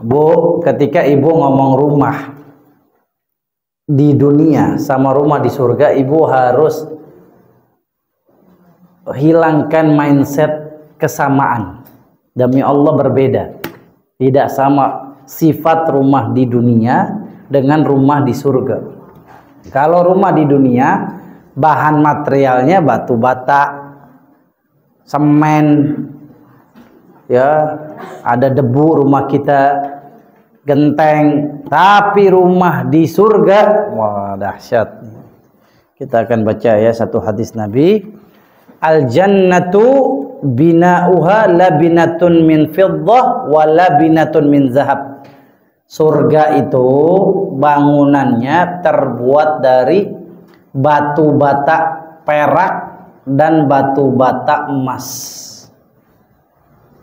Bu, ketika ibu ngomong rumah di dunia sama rumah di surga, ibu harus hilangkan mindset kesamaan. Demi Allah berbeda. Tidak sama sifat rumah di dunia dengan rumah di surga. Kalau rumah di dunia, bahan materialnya batu bata, semen, ya, ada debu rumah kita, genteng. Tapi rumah di surga, wah dahsyat. Kita akan baca ya satu hadis Nabi. Al jannatu bina'uha labinatun min fiddah wa labinatun min zahab. Surga itu bangunannya terbuat dari batu bata perak dan batu bata emas.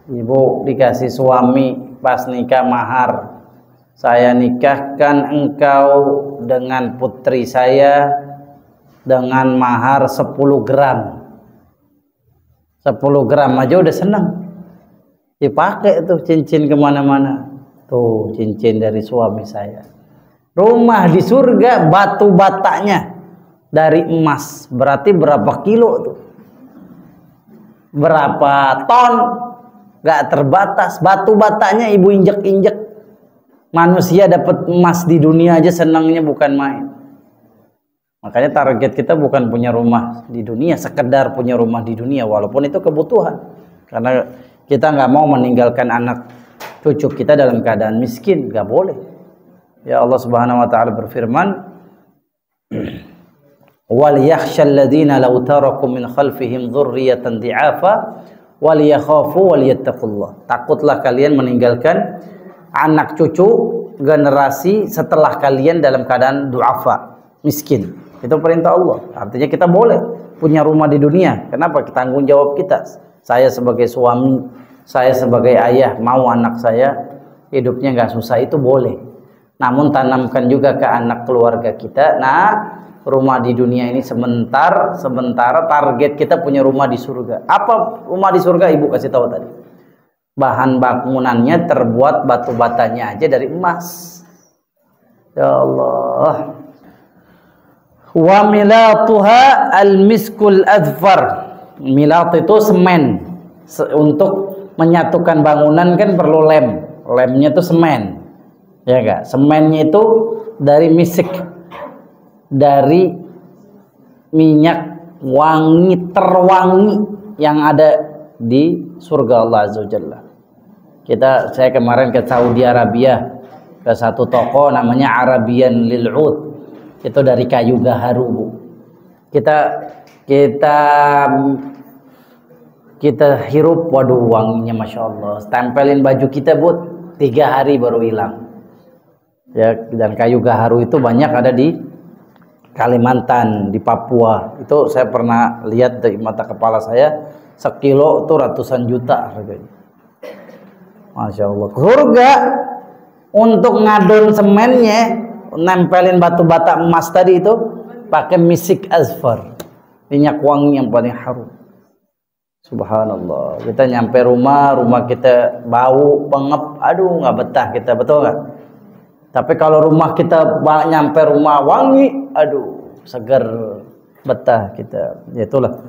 Ibu dikasih suami pas nikah mahar, saya nikahkan engkau dengan putri saya dengan mahar 10 gram. 10 gram aja udah senang. Dipakai tuh cincin kemana-mana. Tuh cincin dari suami saya. Rumah di surga batu batanya dari emas. Berarti berapa kilo tuh? Berapa ton? Gak terbatas. Batu batanya ibu injek-injek. Manusia dapat emas di dunia aja senangnya bukan main. Makanya target kita bukan punya rumah di dunia, sekedar punya rumah di dunia, walaupun itu kebutuhan. Karena kita nggak mau meninggalkan anak cucu kita dalam keadaan miskin, nggak boleh. Ya Allah Subhanahu Wa Taala berfirman, "Wal yakhshal ladzina law taraku min khalfihim dzurriyyatan dhi'afa wal yakhafu wal yattaqullah." Takutlah kalian meninggalkan anak cucu generasi setelah kalian dalam keadaan du'afa, miskin. Itu perintah Allah. Artinya kita boleh punya rumah di dunia. Kenapa? Tanggung jawab kita. Saya sebagai suami, saya sebagai ayah, mau anak saya hidupnya nggak susah, itu boleh. Namun tanamkan juga ke anak keluarga kita. Nah, rumah di dunia ini sementara target kita punya rumah di surga. Apa rumah di surga? Ibu kasih tahu tadi. Bahan bangunannya terbuat batu batanya aja dari emas. Ya Allah. Wa milatuha al-miskul adfar. Milat itu semen. Untuk menyatukan bangunan kan perlu lem. Lemnya itu semen. Ya enggak? Semennya itu dari misik. Dari minyak wangi terwangi yang ada di surga Allah Azza wa Jalla. Saya kemarin ke Saudi Arabia, ke satu toko namanya Arabian Lil Ud. Itu dari kayu gaharu, Bu. Kita hirup, waduh wanginya Masya Allah. Tempelin baju kita, Bu, 3 hari baru hilang. Ya, dan kayu gaharu itu banyak ada di Kalimantan, di Papua. Itu saya pernah lihat dari mata kepala saya, sekilo itu ratusan juta harganya. Masya Allah. Surga untuk ngadon semennya, nempelin batu bata emas tadi itu pakai misik azfar, minyak wangi yang paling harum. Subhanallah. Kita nyampe rumah kita bau pengep, aduh nggak betah kita, betul nggak? Tapi kalau rumah kita nyampe rumah wangi, aduh segar, betah kita. Itulah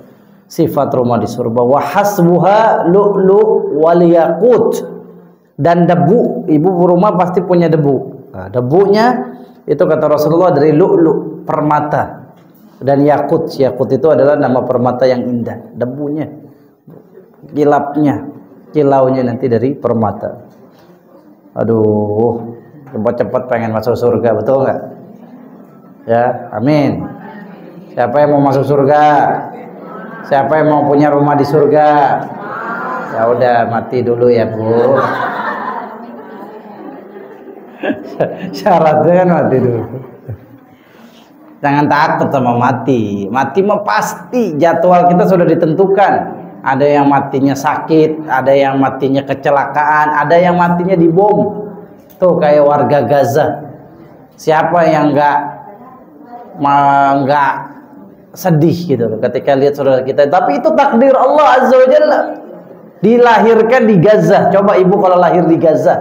sifat rumah di surga. Wa hasbuha lu'lu wal yaqut. Dan debu, ibu rumah pasti punya debu. Nah, debunya itu kata Rasulullah dari lu'lu, permata, dan yakut. Yakut itu adalah nama permata yang indah. Debunya, kilaunya nanti dari permata. Aduh, cepat-cepat pengen masuk surga, betul nggak? Ya, amin. Siapa yang mau masuk surga? Siapa yang mau punya rumah di surga? Ya udah, mati dulu ya, Bu. Syaratnya kan mati dulu. Jangan takut sama mati. Mati mah pasti, jadwal kita sudah ditentukan. Ada yang matinya sakit, ada yang matinya kecelakaan, ada yang matinya dibom. Tuh kayak warga Gaza. Siapa yang nggak sedih gitu ketika lihat saudara kita? Tapi itu takdir Allah Azza wa Jalla. Dilahirkan di Gaza. Coba ibu kalau lahir di Gaza,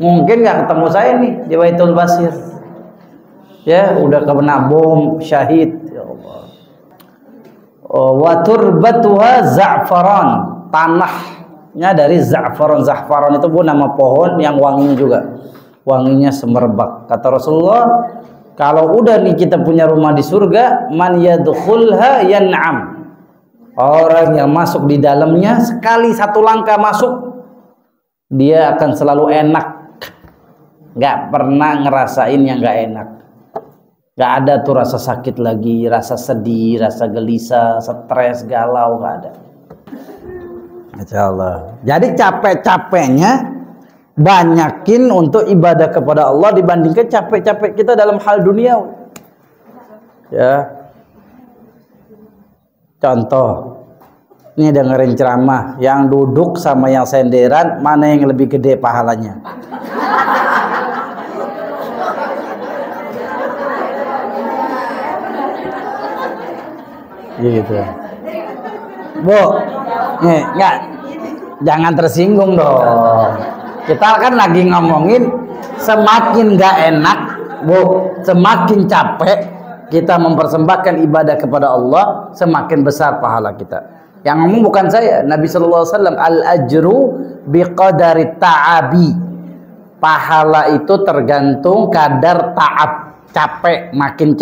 Mungkin nggak ketemu saya nih di Baitul Basir. Ya, udah kena bom, syahid. Ya Allah. Wa turbatuha za'faran, tanahnya dari za'faran. Za'faran itu pun nama pohon yang wanginya juga. Wanginya semerbak. Kata Rasulullah, kalau udah nih kita punya rumah di surga, man yadkhulha yan'am. Orang yang masuk di dalamnya sekali satu langkah masuk, dia akan selalu enak. Nggak pernah ngerasain yang nggak enak. Nggak ada tuh rasa sakit lagi, rasa sedih, rasa gelisah, stres, galau, nggak ada. Masya Allah. Jadi capek-capeknya banyakin untuk ibadah kepada Allah dibandingkan capek-capek kita dalam hal dunia. Ya. Contoh, ini dengerin ceramah, yang duduk sama yang senderan, mana yang lebih gede pahalanya? Gitu. Bu, nih, enggak, jangan tersinggung dong. Kita kan lagi ngomongin semakin nggak enak, Bu, semakin capek kita mempersembahkan ibadah kepada Allah, semakin besar pahala kita. Yang ngomong bukan saya, Nabi sallallahu alaihi wasallam, al ajru biqadari ta'abi. Pahala itu tergantung kadar ta'ab, capek, makin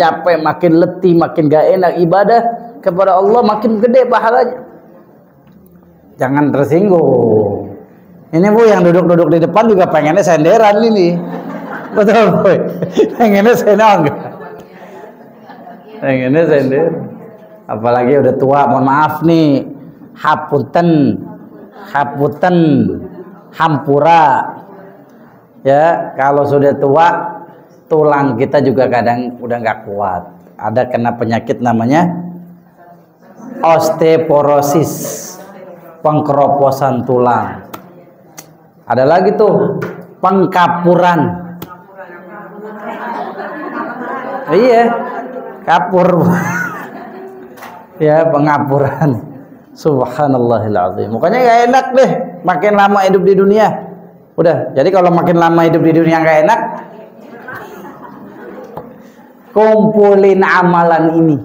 letih, makin gak enak ibadah kepada Allah, makin gede pahalanya. Jangan tersinggung. Ini Bu yang duduk-duduk di depan juga pengennya senderan ini. Betul Bu. Pengennya senang. Pengennya sender. Apalagi udah tua, mohon maaf nih. Hapunten, hampura. Ya, kalau sudah tua, tulang kita juga kadang udah nggak kuat. Ada kena penyakit namanya osteoporosis, pengkeroposan tulang. Ada lagi tuh pengkapuran. Iya, kapur. Ya, pengapuran. Subhanallahil azim. Makanya gak enak deh makin lama hidup di dunia. Udah, jadi kalau makin lama hidup di dunia gak enak, kumpulin amalan ini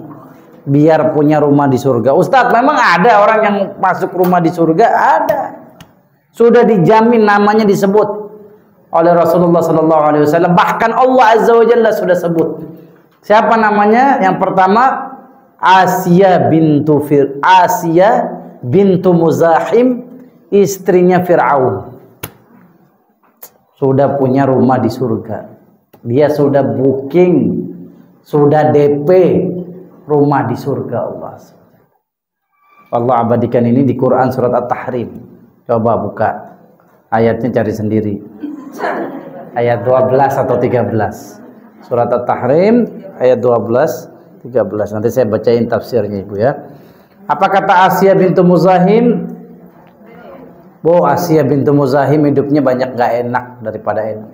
biar punya rumah di surga. Ustadz, memang ada orang yang masuk rumah di surga? Ada. Sudah dijamin, namanya disebut oleh Rasulullah SAW. Bahkan Allah Azza wa Jalla sudah sebut. Siapa namanya? Yang pertama, Asia bintu Muzahim, istrinya Fir'aun. Sudah punya rumah di surga. Dia sudah booking, sudah DP rumah di surga Allah. Allah abadikan ini di Quran surat At-Tahrim. Coba buka ayatnya, cari sendiri. Ayat 12 atau 13. Surat At-Tahrim ayat 12 13. Nanti saya bacain tafsirnya Ibu ya. Apa kata Asia bintu Muzahim? Bu, Asia bintu Muzahim hidupnya banyak gak enak daripada enak.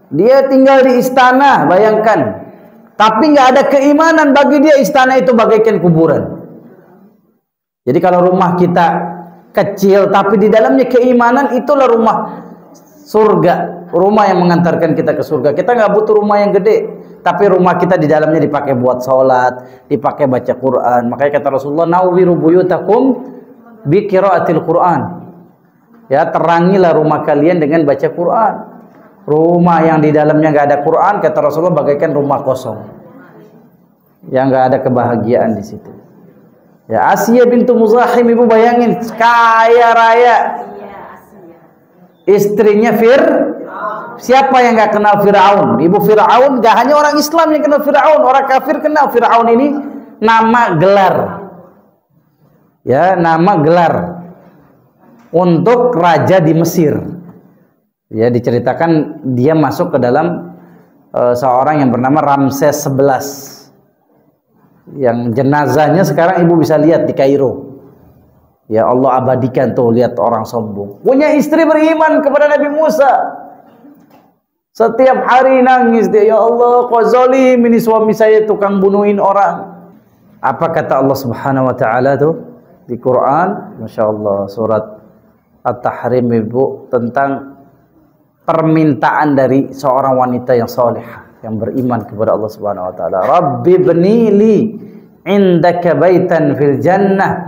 Dia tinggal di istana, bayangkan. Tapi gak ada keimanan, bagi dia istana itu bagaikan kuburan. Jadi kalau rumah kita kecil tapi di dalamnya keimanan, itulah rumah surga. Rumah yang mengantarkan kita ke surga. Kita gak butuh rumah yang gede, tapi rumah kita di dalamnya dipakai buat sholat, dipakai baca Quran. Makanya kata Rasulullah, nawwiru buyutakum bi qiraatil Quran. Ya, terangilah rumah kalian dengan baca Quran. Rumah yang di dalamnya nggak ada Quran, kata Rasulullah, bagaikan rumah kosong yang nggak ada kebahagiaan di situ. Ya, Asia bintu Muzahim, Ibu bayangin, kaya raya, istrinya siapa yang nggak kenal Fir'aun? Ibu, Fir'aun gak hanya orang Islam yang kenal Fir'aun, orang kafir kenal Fir'aun. Ini nama gelar. Ya, nama gelar untuk raja di Mesir. Ya, diceritakan dia masuk ke dalam seorang yang bernama Ramses 11. Yang jenazahnya sekarang Ibu bisa lihat di Kairo. Ya, Allah abadikan tuh, lihat orang sombong. Punya istri beriman kepada Nabi Musa. Setiap hari nangis dia, ya Allah, kau zalim, ini suami saya tukang bunuhin orang. Apa kata Allah Subhanahu wa taala tuh di Quran? Masya Allah, surat At-Tahrim Ibu, tentang permintaan dari seorang wanita yang salihah, yang beriman kepada Allah Subhanahu wa taala. Rabbi ibnili indaka baitan fil jannah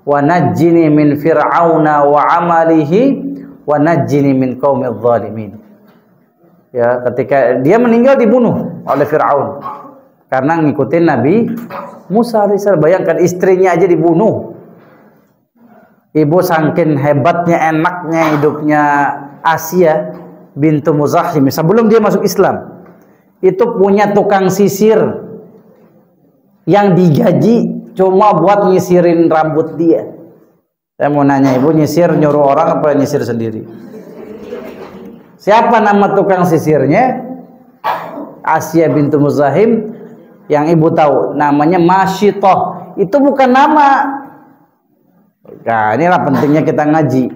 wa najjini min fir'auna wa amalihi wa najjini min qaumidz zalimin. Ya, ketika dia meninggal dibunuh oleh Fir'aun karena ngikutin Nabi Musa alaihissalam. Bayangkan istrinya aja dibunuh. Ibu saking hebatnya, enaknya hidupnya Asia bintu Muzahim sebelum dia masuk Islam, itu punya tukang sisir yang digaji cuma buat nyisirin rambut dia. Saya mau nanya, ibu nyisir nyuruh orang apa nyisir sendiri? Siapa nama tukang sisirnya? Asia bintu Muzahim. Yang ibu tahu namanya Masyitoh. Itu bukan nama. Nah, inilah pentingnya kita ngaji.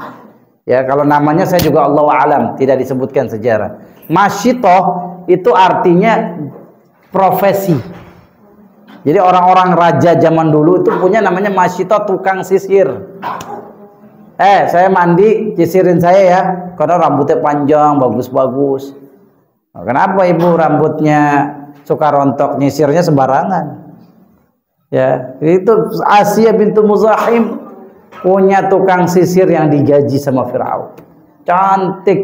Ya, kalau namanya saya juga Allahu a'lam, tidak disebutkan sejarah. Masyitoh itu artinya profesi. Jadi orang-orang raja zaman dulu itu punya namanya Masyitoh, tukang sisir. Saya mandi, sisirin saya ya, karena rambutnya panjang, bagus-bagus. Nah, kenapa ibu rambutnya suka rontok, nyisirnya sembarangan? Ya, itu Asia bintu Muzahim punya tukang sisir yang digaji sama Fir'aun. Cantik.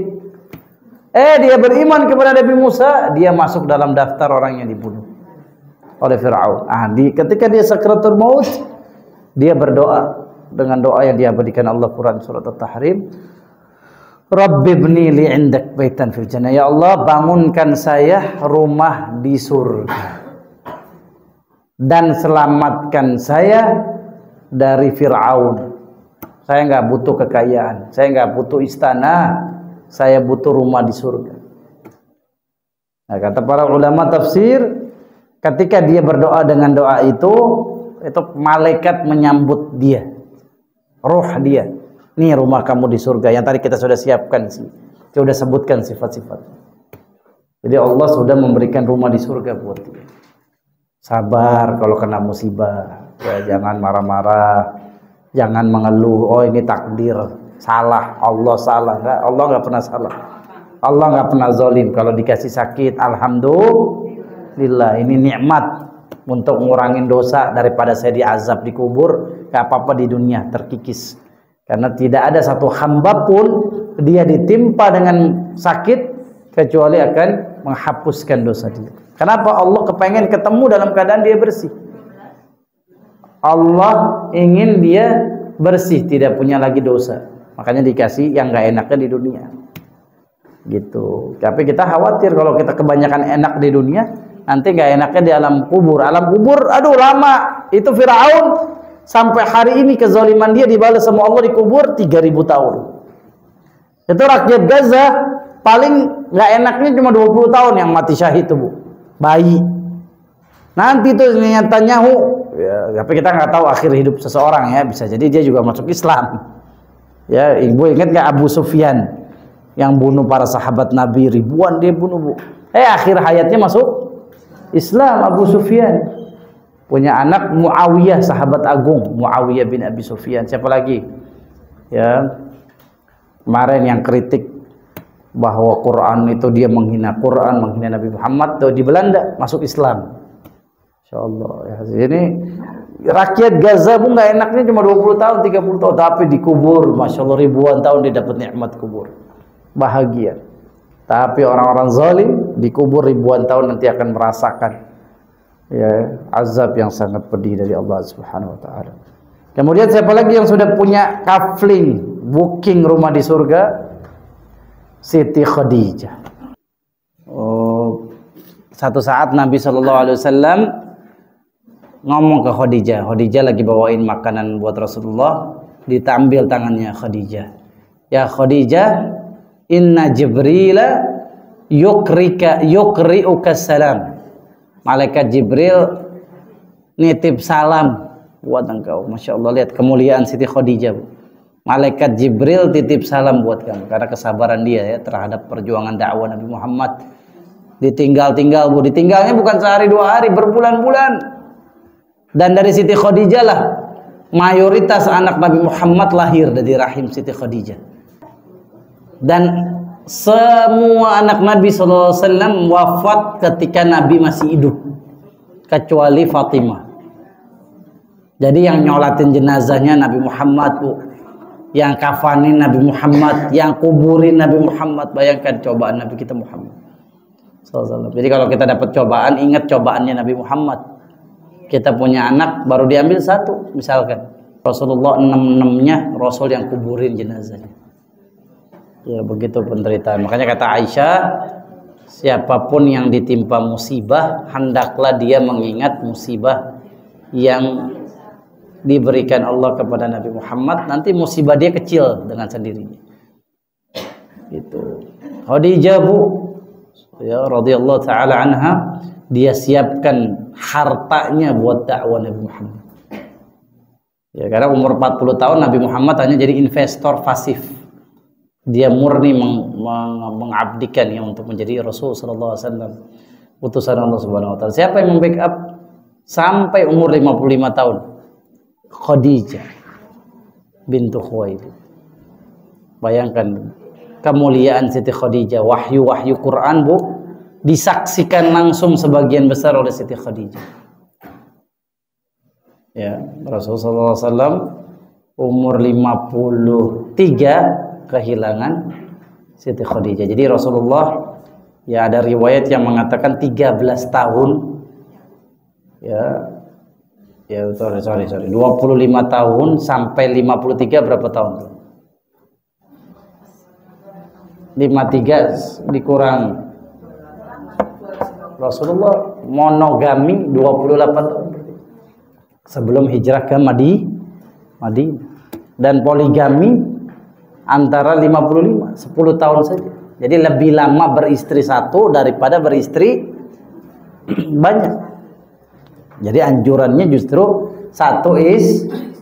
Dia beriman kepada Nabi Musa, dia masuk dalam daftar orang yang dibunuh oleh Fir'aun. Ketika dia sakratul maut, dia berdoa dengan doa yang diabadikan Allah Quran surat At-Tahrim. Rabbi ibni li indak baitan fil jannah. Ya Allah, bangunkan saya rumah di surga dan selamatkan saya dari Fir'aun. Saya nggak butuh kekayaan, saya nggak butuh istana, saya butuh rumah di surga. Nah, kata para ulama tafsir, ketika dia berdoa dengan doa itu malaikat menyambut dia, roh dia. Nih rumah kamu di surga yang tadi kita sudah siapkan sih, kita sudah sebutkan sifat-sifat. Jadi Allah sudah memberikan rumah di surga buat dia. Sabar kalau kena musibah, ya, jangan marah-marah. Jangan mengeluh, oh ini takdir, salah, Allah salah. Enggak, Allah nggak pernah salah. Allah nggak pernah zalim. Kalau dikasih sakit, alhamdulillah, ini nikmat untuk ngurangin dosa daripada saya diazab di kubur. Gak apa-apa di dunia terkikis. Karena tidak ada satu hamba pun dia ditimpa dengan sakit kecuali akan menghapuskan dosa dia. Kenapa? Allah kepengen ketemu dalam keadaan dia bersih. Allah ingin dia bersih, tidak punya lagi dosa. Makanya dikasih yang gak enaknya di dunia. Gitu. Tapi kita khawatir kalau kita kebanyakan enak di dunia, nanti gak enaknya di alam kubur. Alam kubur, aduh lama. Itu Fir'aun sampai hari ini kezaliman dia dibalas sama Allah di kubur 3000 tahun. Itu rakyat Gaza paling gak enaknya cuma 20 tahun yang mati syahid itu, Bu. Bayi. Nanti tuh Netanyahu, ya, tapi kita nggak tahu akhir hidup seseorang ya, bisa jadi dia juga masuk Islam. Ya, ibu ingat nggak Abu Sufyan yang bunuh para sahabat Nabi, ribuan dia bunuh, Bu. Akhir hayatnya masuk Islam Abu Sufyan. Punya anak Muawiyah, sahabat agung, Muawiyah bin Abi Sufyan. Siapa lagi? Ya, kemarin yang kritik bahwa Quran itu dia menghina Quran, menghina Nabi Muhammad, tuh di Belanda masuk Islam. Insyaallah ya. Ini rakyat Gaza pun nggak enaknya cuma 20 tahun, 30 tahun, tapi dikubur, Masya Allah ribuan tahun dia dapat nikmat kubur. Bahagia. Tapi orang-orang zalim dikubur ribuan tahun nanti akan merasakan ya azab yang sangat pedih dari Allah Subhanahu wa taala. Kemudian siapa lagi yang sudah punya kafling, booking rumah di surga? Siti Khadijah. Satu saat Nabi SAW ngomong ke Khadijah. Khadijah lagi bawain makanan buat Rasulullah, ditambil tangannya Khadijah. Ya Khadijah, inna Jibril yukri'uka salam. Malaikat Jibril nitip salam buat engkau. Masya Allah, lihat kemuliaan Siti Khadijah, Bu. Malaikat Jibril titip salam buat kamu karena kesabaran dia ya terhadap perjuangan dakwah Nabi Muhammad. Ditinggal-tinggal, Bu. Ditinggalnya bukan sehari dua hari, berbulan-bulan. Dan dari Siti Khadijah lah mayoritas anak Nabi Muhammad lahir dari rahim Siti Khadijah. Dan semua anak Nabi SAW wafat ketika Nabi masih hidup, kecuali Fatimah. Jadi yang nyolatin jenazahnya Nabi Muhammad, Bu. Yang kafanin Nabi Muhammad, yang kuburin Nabi Muhammad. Bayangkan cobaan Nabi kita Muhammad SAW. Jadi kalau kita dapat cobaan, ingat cobaannya Nabi Muhammad. Kita punya anak, baru diambil satu, misalkan Rasulullah 6-6-nya Rasul yang kuburin jenazahnya. Ya begitu penderitaan. Makanya kata Aisyah, siapapun yang ditimpa musibah, hendaklah dia mengingat musibah yang diberikan Allah kepada Nabi Muhammad. Nanti musibah dia kecil dengan sendirinya. Itu Khadijah, Bu, ya radhiyallahu taala anha, dia siapkan hartanya buat dakwah Nabi Muhammad. Ya, karena umur 40 tahun Nabi Muhammad hanya jadi investor pasif. Dia murni mengabdikan ya untuk menjadi Rasul sallallahu alaihi wasallam, utusan Allah Subhanahu wa taala. Siapa yang membackup sampai umur 55 tahun? Khadijah bintu Khuwailid. Bayangkan kemuliaan Siti Khadijah, wahyu Quran, Bu, disaksikan langsung sebagian besar oleh Siti Khadijah. Ya, Rasulullah SAW umur 53 kehilangan Siti Khadijah. Jadi Rasulullah, ya ada riwayat yang mengatakan 13 tahun, sorry 25 tahun sampai 53 berapa tahun? 53 dikurang Rasulullah monogami 28 tahun sebelum hijrah ke Madinah, dan poligami antara 10 tahun saja. Jadi lebih lama beristri satu daripada beristri banyak. Jadi anjurannya justru satu istri.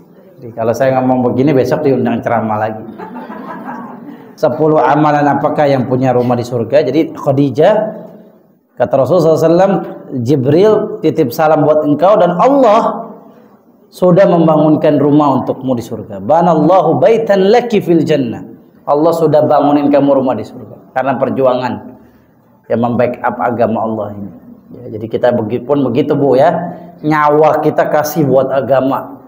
Kalau saya ngomong begini besok diundang ceramah lagi. 10 amalan apakah yang punya rumah di surga? Jadi Khadijah, kata Rasulullah SAW, Jibril titip salam buat engkau dan Allah sudah membangunkan rumah untukmu di surga. Banallahu baitan laki fil jannah. Allah sudah bangunin kamu rumah di surga karena perjuangan yang membackup agama Allah ini. Ya, jadi kita pun begitu, Bu, ya. Nyawa kita kasih buat agama.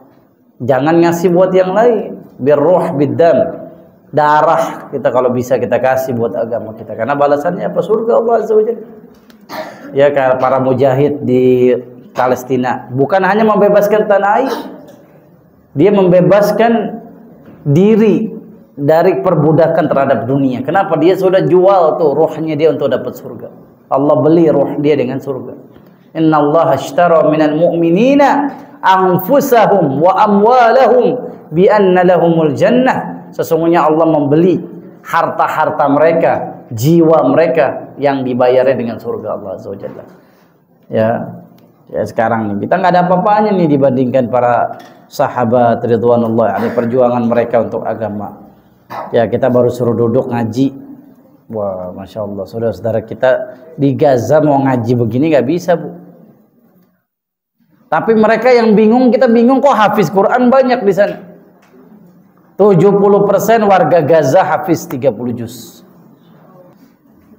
Jangan ngasih buat yang lain. Birruh biddam. Darah kita kalau bisa kita kasih buat agama kita. Karena balasannya apa? Surga Allah Azza wa Jalla. Ya, para mujahid di Palestina bukan hanya membebaskan tanah air. Dia membebaskan diri dari perbudakan terhadap dunia. Kenapa? Dia sudah jual tuh ruhnya dia untuk dapat surga. Allah beli ruh dia dengan surga. Innallaha ashtara minal mu'minina anfusahum wa amwalahum bi anna lahumul jannah. Sesungguhnya Allah membeli harta-harta mereka, jiwa mereka yang dibayarnya dengan surga Allah Azza wa Jalla. Ya sekarang nih kita nggak ada apa-apanya nih dibandingkan para sahabat ridwanullah alaihi, perjuangan mereka untuk agama. Ya kita baru suruh duduk ngaji. Wah, Masya Allah, saudara-saudara kita di Gaza mau ngaji begini nggak bisa, Bu. Tapi mereka yang bingung, kita bingung kok hafiz Quran banyak di sana. 70% warga Gaza hafiz 30 juz.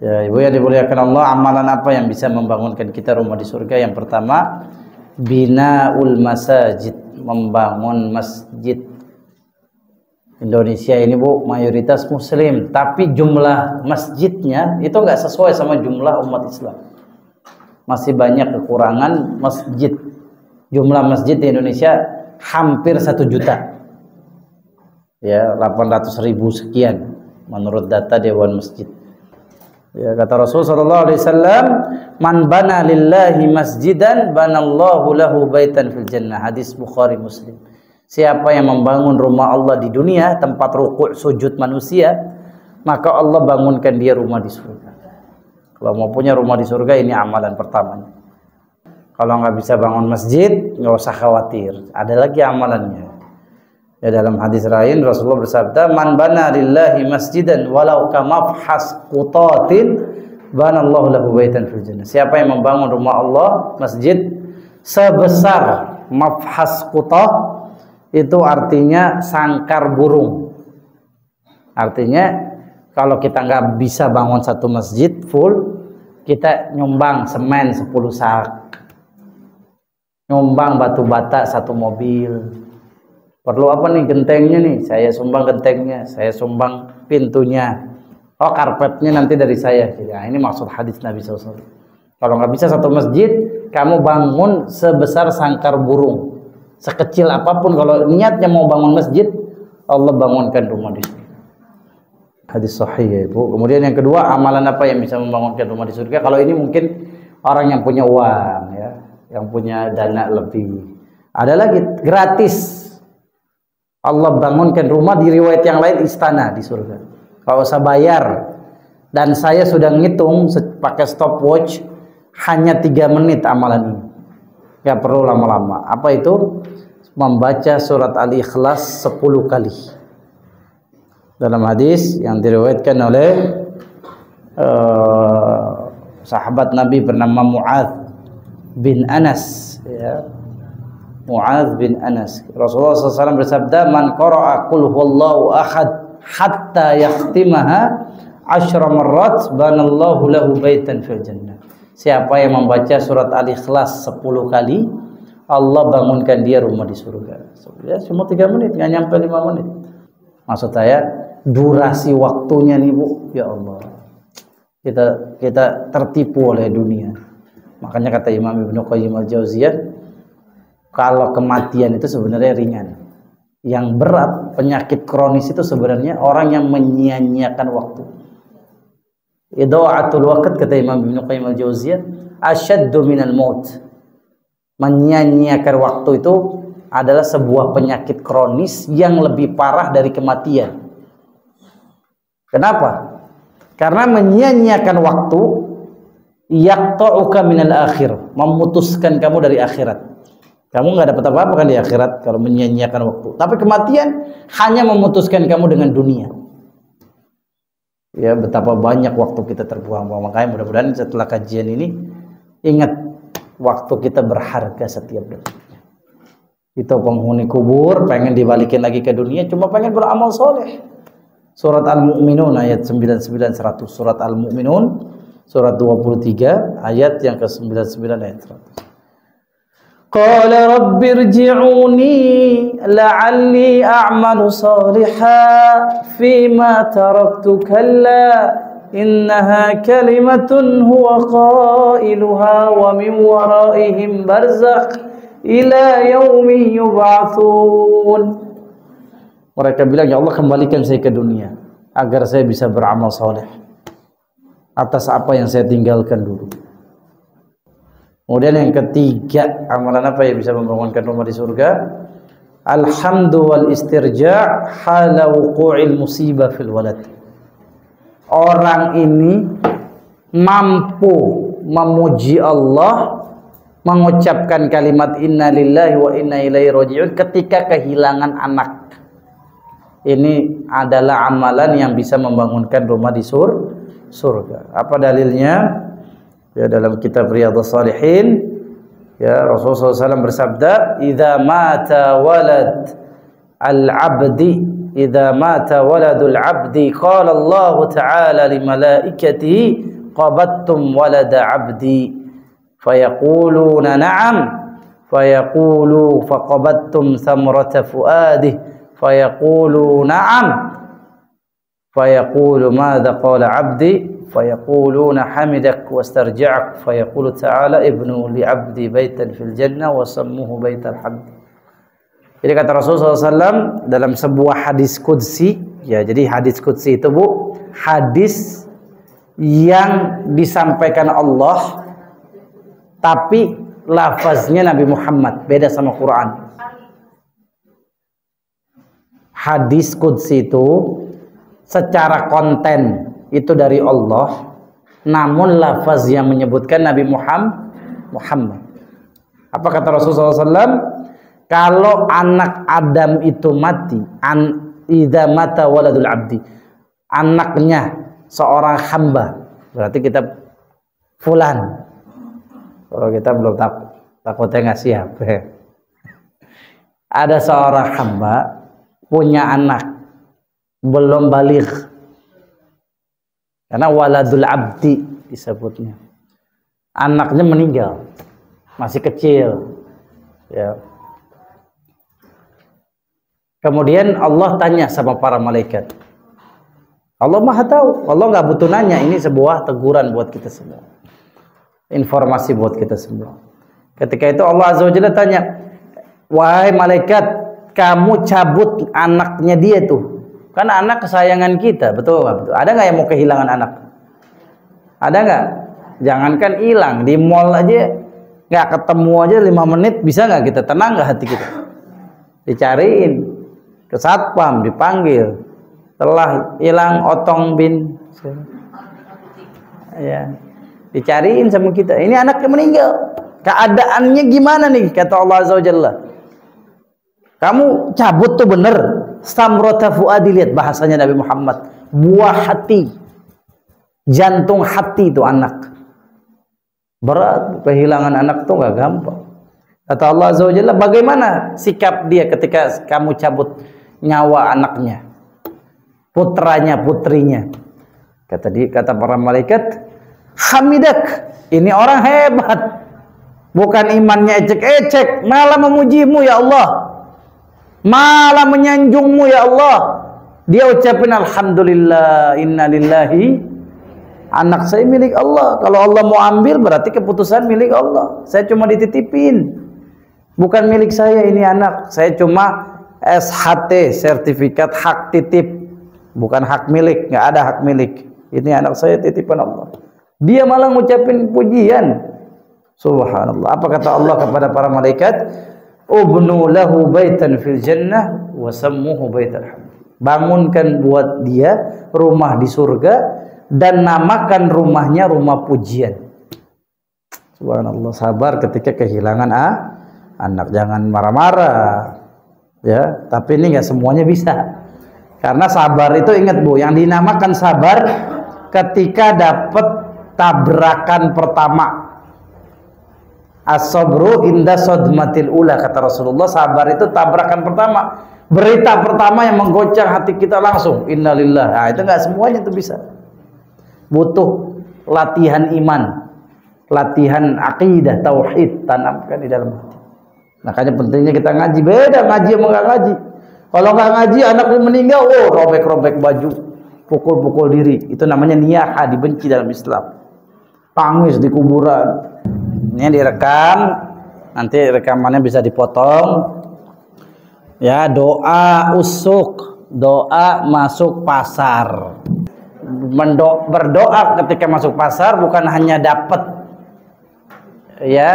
Ya, Ibu yang dimuliakan Allah, amalan apa yang bisa membangunkan kita rumah di surga? Yang pertama, binaul masajid, membangun masjid. Indonesia ini, Bu, mayoritas muslim, tapi jumlah masjidnya itu nggak sesuai sama jumlah umat Islam. Masih banyak kekurangan masjid. Jumlah masjid di Indonesia hampir 1 juta. Ya, 800.000 sekian menurut data Dewan Masjid. Ya, kata Rasul sallallahu alaihi wasallam, "Man bana lillahi masjidan banallahu lahu baitan fil jannah." Hadis Bukhari Muslim. Siapa yang membangun rumah Allah di dunia, tempat rukuk sujud manusia, maka Allah bangunkan dia rumah di surga. Kalau mau punya rumah di surga, ini amalan pertamanya. Kalau nggak bisa bangun masjid, nggak usah khawatir. Ada lagi amalannya. Ya, dalam hadis lain Rasulullah bersabda, "Man bana lillahi masjidan walau kamafhas qutatin banallahu lahu baitan fil jannah." Siapa yang membangun rumah Allah, masjid sebesar mafhas qutah, itu artinya sangkar burung. Artinya Kalau kita nggak bisa bangun satu masjid full, kita nyumbang semen 10 sak, nyumbang batu bata 1 mobil. Perlu apa nih gentengnya nih? Saya sumbang gentengnya, saya sumbang pintunya. Oh, karpetnya nanti dari saya. Ya, ini maksud hadis Nabi SAW. Kalau nggak bisa satu masjid, kamu bangun sebesar sangkar burung, sekecil apapun. Kalau niatnya mau bangun masjid, Allah bangunkan rumah di sini. Hadis sahih ya Ibu. Kemudian yang kedua, amalan apa yang bisa membangunkan rumah di surga? Kalau ini mungkin orang yang punya uang ya, yang punya dana lebih. Ada lagi gratis. Allah bangunkan rumah, di riwayat yang lain istana di surga. Kalau usah bayar. Dan saya sudah ngitung pakai stopwatch, hanya 3 menit amalan ini. Gak perlu lama-lama. Apa itu? Membaca surat Al-Ikhlas 10 kali. Dalam hadis yang diriwayatkan oleh sahabat Nabi bernama Mu'adz bin Anas ya. Mu'adz bin Anas. Rasulullah SAW bersabda, "Man qara'a qul huwallahu ahad hatta yakhtimaha 10 marrat banallahu lahu baitan fil jannah." Siapa yang membaca surat Al-Ikhlas 10 kali, Allah bangunkan dia rumah di surga. Ya, cuma 3 menit, nggak nyampe 5 menit. Maksud saya, durasi waktunya nih Bu, ya Allah, kita tertipu oleh dunia. Makanya kata Imam Ibnu Qayyim al-Jauziyah, kalau kematian itu sebenarnya ringan. Yang berat, penyakit kronis itu sebenarnya orang yang menyia-nyiakan waktu. Idha'atul waqt, kata Imam Ibnu Qayyim al-Jauziyah, asyaddu minal maut. Menyia-nyiakan waktu itu adalah sebuah penyakit kronis yang lebih parah dari kematian. Kenapa? Karena menyia-nyiakan waktu yaqta'uka minal akhir, memutuskan kamu dari akhirat. Kamu nggak dapat apa-apa kan di akhirat kalau menyia-nyiakan waktu. Tapi kematian hanya memutuskan kamu dengan dunia. Ya, betapa banyak waktu kita terbuang-buang. Makanya mudah-mudahan setelah kajian ini ingat waktu kita berharga setiap detiknya. Itu penghuni kubur pengen dibalikin lagi ke dunia, cuma pengen beramal soleh. Surat Al-Mu'minun ayat 99-100. Surat Al-Mu'minun surat 23 ayat yang ke-99 ayat 100. Qala rabbi irji'uni la'alli a'malu salihan fima taraktu kalla innaha kalimatun huwa qailuha wa min waraihim barzakh ila yaumi yub'atsun. Mereka bilang, ya Allah, kembalikan saya ke dunia agar saya bisa beramal soleh atas apa yang saya tinggalkan dulu. Kemudian yang ketiga, amalan apa yang bisa membangunkan rumah di surga? Alhamdu wal istirja' hala wuqu'il musibah fil walad. Orang ini mampu memuji Allah, mengucapkan kalimat inna lillahi wa inna ilaihi raji'un ketika kehilangan anak. Ini adalah amalan yang bisa membangunkan rumah di surga. Apa dalilnya? Ya, dalam kitab Riyadhus Shalihin, ya, Rasulullah SAW bersabda, "Idza mata walad al-'abdi, idza mata waladul 'abdi, qala Allah Ta'ala li malaikatihi, qabattum walada 'abdi, fayaquluna na'am, fayaqulu faqabattum thamrata fuadihi, fayaqulu na'am, fayaqulu madza qala 'abdi, fayaquluna hamidak wastarja'ak, fayaqulu ta'ala ibnu li 'abdi baitan fil jannah wa sammuhu baital hamd." Jadi kata Rasulullah SAW dalam sebuah hadis qudsi, ya, jadi hadis qudsi itu Bu, hadis yang disampaikan Allah tapi lafaznya Nabi Muhammad, beda sama Quran. Hadis qudsi itu secara konten itu dari Allah, namun lafaz yang menyebutkan Nabi Muhammad. Apa kata Rasulullah SAW? Kalau anak Adam itu mati, idza mata waladul abdi, anaknya seorang hamba, berarti kita fulan. Kalau kita belum takutnya nggak siap. Ada seorang hamba punya anak belum baligh, Karena waladul abdi disebutnya. Anaknya meninggal, masih kecil. Ya. Kemudian Allah tanya sama para malaikat. Allah Maha tahu. Allah nggak butuh nanya. Ini sebuah teguran buat kita semua. Informasi buat kita semua. Ketika itu Allah Azza wa Jalla tanya, wahai malaikat, kamu cabut anaknya dia tuh. Karena anak kesayangan kita, betul nggak? Betul. Ada nggak yang mau kehilangan anak? Ada nggak? Jangankan hilang, di mall aja nggak ketemu aja 5 menit, bisa nggak kita tenang nggak hati kita? Dicariin, ke satpam, dipanggil. Telah hilang Otong bin, ya, dicariin sama kita. Ini anaknya meninggal. Keadaannya gimana nih? Kata Allah Azza wa Jalla. Kamu cabut tuh bener. Samrata fuadi, lihat bahasanya Nabi Muhammad, buah hati, jantung hati itu anak. Berat, kehilangan anak tuh nggak gampang. Kata Allah Azza wa Jalla, bagaimana sikap dia ketika kamu cabut nyawa anaknya, putranya, putrinya? Kata para malaikat, hamidak, ini orang hebat, bukan imannya ecek-ecek, malah memujimu ya Allah, malah menyanjungmu ya Allah. Dia ucapin alhamdulillah, inna lillahi, anak saya milik Allah. Kalau Allah mau ambil berarti keputusan milik Allah. Saya cuma dititipin, bukan milik saya ini anak. Saya cuma SHT, sertifikat hak titip, bukan hak milik. Nggak ada hak milik. Ini anak saya titipan Allah. Dia malah ngucapin pujian. Subhanallah. Apa kata Allah kepada para malaikat? Ubnu lahu baitan fil jannah wa sammuhu baital hamd. Bangunkan buat dia rumah di surga dan namakan rumahnya rumah pujian. Subhanallah. Sabar ketika kehilangan anak, jangan marah-marah. Ya, tapi ini nggak semuanya bisa. Karena sabar itu, ingat Bu, yang dinamakan sabar ketika dapat tabrakan pertama. As-sabru inda sodmatil ula, kata Rasulullah. Sabar itu tabrakan pertama, berita pertama yang menggoncang hati kita langsung innalillah. Nah, itu nggak semuanya itu bisa. Butuh latihan iman, latihan akidah, tauhid, tanamkan di dalam hati. Makanya pentingnya kita ngaji. Beda ngaji sama nggak ngaji. Kalau nggak ngaji, anaknya meninggal, oh robek-robek baju, pukul-pukul diri. Itu namanya niyahah, dibenci dalam Islam. Tangis di kuburan. Ini direkam, nanti rekamannya bisa dipotong. Ya, doa usuk, doa masuk pasar. Berdoa ketika masuk pasar bukan hanya dapat ya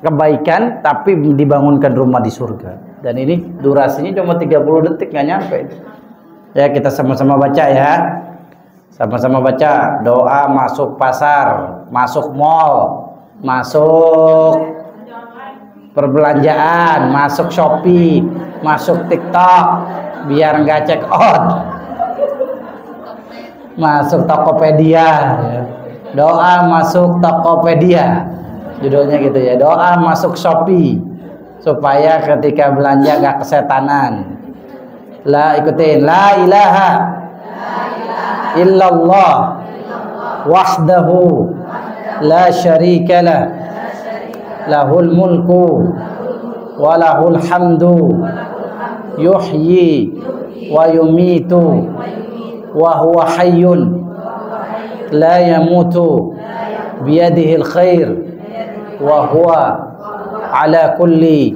kebaikan, tapi dibangunkan rumah di surga. Dan ini durasinya cuma 30 detik, nggak nyampe. Ya, kita sama-sama baca ya. Sama-sama baca doa masuk pasar, masuk mall, masuk perbelanjaan, masuk Shopee, masuk TikTok biar nggak check out, masuk Tokopedia. Doa masuk Tokopedia, judulnya gitu ya. Doa masuk Shopee supaya ketika belanja nggak kesetanan. Ikutin la ilaha illallah wahdahu la syarika lah, lahul mulku wa lahul hamdu yuhyi wa yumitu wa huwa hayyun la yamutu biyadihil khair wa huwa ala kulli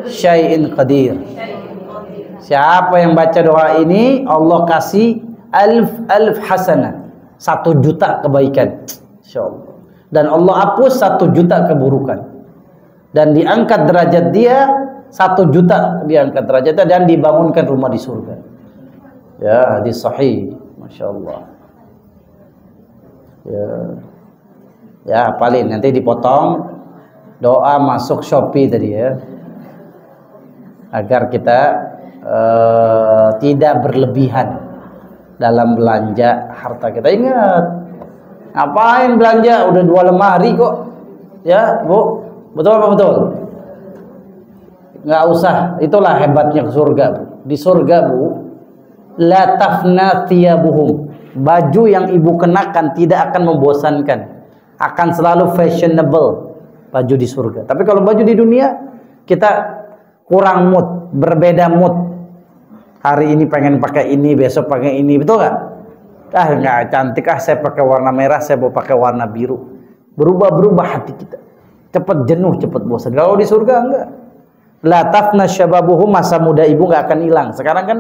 syai'in qadir. Siapa yang baca doa ini, Allah kasih alf hasanah, 1 juta kebaikan, insyaallah. Dan Allah hapus 1 juta keburukan. Dan diangkat derajat dia 1 juta, diangkat derajatnya dan dibangunkan rumah di surga. Ya, hadis sahih, masya Allah. Ya, hafalin, nanti dipotong. Doa masuk Shopee tadi ya, agar kita tidak berlebihan dalam belanja harta kita. Ingat, ngapain belanja? Udah 2 lemari kok. Ya, Bu. Betul apa betul? Nggak usah. Itulah hebatnya surga, Bu. Di surga, Bu, la tafna thiyabuhum. baju yang ibu kenakan tidak akan membosankan, akan selalu fashionable baju di surga. Tapi kalau baju di dunia kita kurang mood, berbeda mood. Hari ini pengen pakai ini, besok pakai ini, betul nggak? Nggak cantik, saya pakai warna merah, saya mau pakai warna biru. Berubah-berubah hati kita. Cepat jenuh, cepat bosan. Kalau di surga enggak. La tafna syababuhum, masa muda ibu nggak akan hilang. Sekarang kan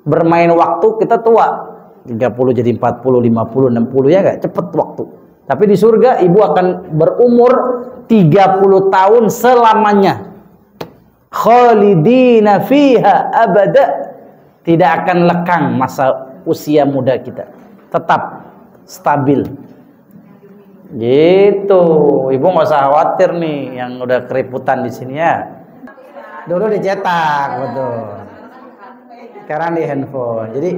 bermain waktu kita tua. 30 jadi 40, 50, 60 ya enggak? Cepat waktu. Tapi di surga ibu akan berumur 30 tahun selamanya. Khalidina fiha abada. Tidak akan lekang masa usia muda kita. Tetap stabil. Gitu. Ibu nggak usah khawatir nih yang udah keriputan di sini ya. Dulu dicetak, betul. Sekarang di handphone. Jadi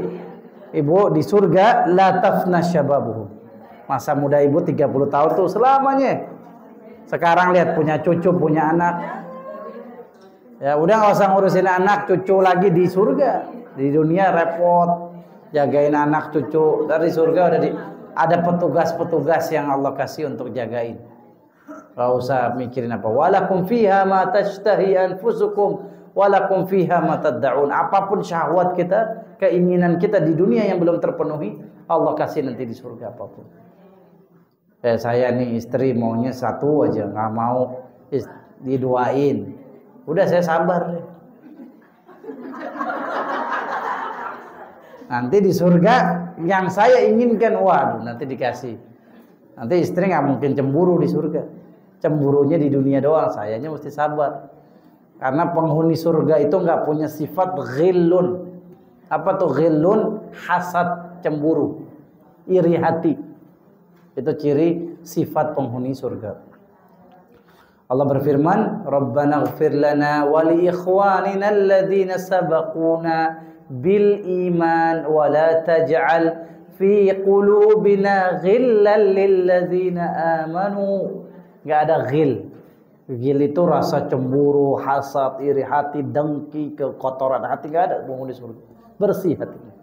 ibu di surga la tafna syababuhum. Masa muda ibu 30 tahun tuh selamanya. Sekarang lihat punya cucu, punya anak. Ya udah nggak usah ngurusin anak cucu lagi di surga. Di dunia repot jagain anak cucu. Dari surga udah ada petugas-petugas yang Allah kasih untuk jagain. Gak usah mikirin apa. Walakum fiha ma tashtahi anfusukum walakum fiha ma tad'un. Apapun syahwat kita, keinginan kita di dunia yang belum terpenuhi, Allah kasih nanti di surga apapun. Saya nih istri maunya satu aja, nggak mau diduain. Udah saya sabar deh. Nanti di surga yang saya inginkan, waduh nanti dikasih. Nanti istri nggak mungkin cemburu di surga. Cemburunya di dunia doang, sayanya mesti sabar. Karena penghuni surga itu nggak punya sifat ghillun. Apa tuh ghillun? Hasad, cemburu, iri hati. Itu ciri sifat penghuni surga. Allah berfirman, Rabbana ighfir lana wa li ikhwanina alladhina sabaquna bil iman wa la taj'al fi qulubina ghillan lil ladzina amanu. Enggak ada ghil. Ghil itu rasa cemburu, hasad, iri hati, dengki, kekotoran hati, enggak ada penghuni surga. Bersih hatinya.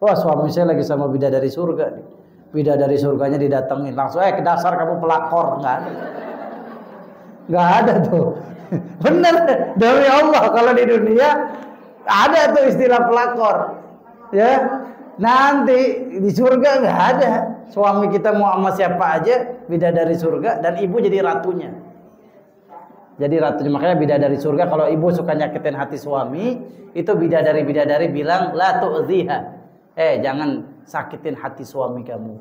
Wah, suami saya lagi sama bidadari surga nih. Bidadari surganya didatengin langsung, ke dasar kamu pelakor, enggak ada. Enggak ada tuh. Bener demi Allah, kalau di dunia ada tuh istilah pelakor. Ya. Nanti di surga enggak ada. Suami kita mau sama siapa aja, bidadari surga, dan ibu jadi ratunya. Jadi ratunya, makanya bidadari surga kalau ibu suka nyakitin hati suami, itu bidadari bilang la tu'dhiha. Jangan sakitin hati suami kamu.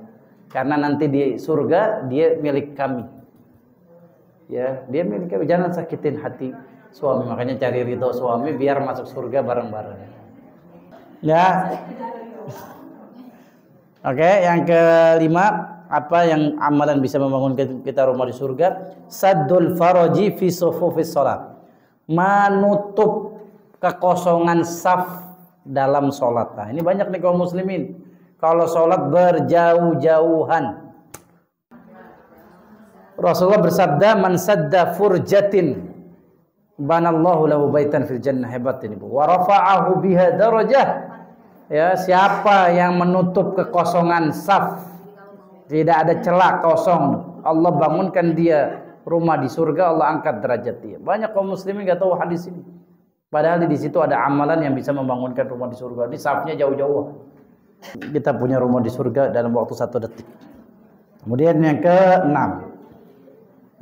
Karena nanti di surga dia milik kami. Ya, dia milik kami. Jangan sakitin hati suami. Makanya cari ridho suami biar masuk surga bareng-bareng. Ya. Oke, yang kelima, apa yang amalan bisa membangun kita rumah di surga? Saddul faraji fi sufufis shalat. Menutup kekosongan saf dalam sholat. Nah, ini banyak nih kaum muslimin. Kalau sholat berjauh-jauhan. Rasulullah bersabda, man sadda furjatin banallahu lahu baitan fil jannah. Hebat ini, Bu. Wa rafa'ahu biha darajah. Ya, siapa yang menutup kekosongan saf, tidak ada celah kosong, Allah bangunkan dia rumah di surga, Allah angkat derajat dia. Banyak kaum muslimin enggak tahu hadis ini. Padahal di situ ada amalan yang bisa membangunkan rumah di surga. Ini safnya jauh-jauh. Kita punya rumah di surga dalam waktu 1 detik. Kemudian yang ke-6.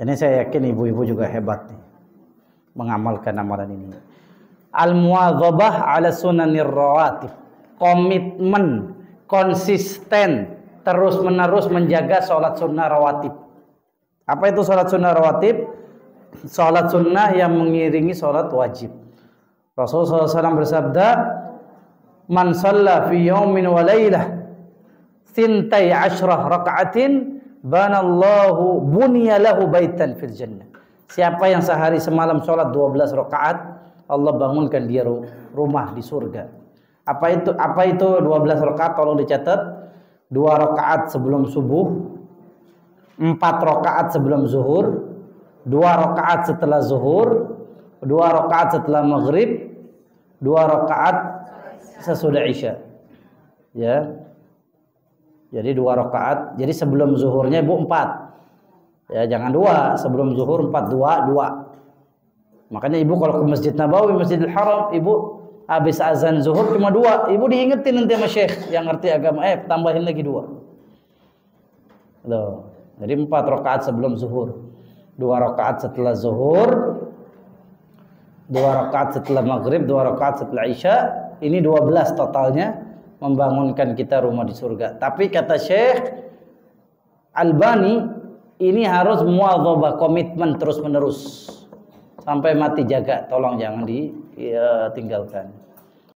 Ini saya yakin ibu-ibu juga hebat nih mengamalkan amalan ini. Al-muwadzabah 'ala sunanir rawatib. Komitmen, konsisten, terus-menerus menjaga sholat sunnah rawatib. Apa itu sholat sunnah rawatib? Sholat sunnah yang mengiringi sholat wajib. Rasulullah SAW bersabda, man shalla fi yawmin wa laylah thintai ashrah raka'atin banallahu bunya lahu baitan fil jannah. Siapa yang sehari semalam sholat 12 rakaat, Allah bangunkan dia rumah di surga. Apa itu 12 rakaat? Tolong dicatat. 2 rakaat sebelum subuh, 4 rakaat sebelum zuhur, 2 rakaat setelah zuhur, 2 rakaat setelah maghrib, 2 rakaat sesudah isya. Ya. Jadi 2 rakaat. Jadi sebelum zuhurnya ibu 4. Ya jangan 2, sebelum zuhur 4, 2. Makanya ibu kalau ke Masjid Nabawi, Masjidil Haram, ibu habis azan zuhur cuma 2. Ibu diingetin nanti sama syekh yang ngerti agama, tambahin lagi 2. Loh. Jadi 4 rakaat sebelum zuhur, 2 rakaat setelah zuhur, 2 rakaat setelah maghrib, 2 rakaat setelah isya. Ini 12 totalnya membangunkan kita rumah di surga. Tapi kata Syekh Albani, ini harus muadzabah, komitmen terus menerus sampai mati jaga. Tolong jangan ditinggalkan.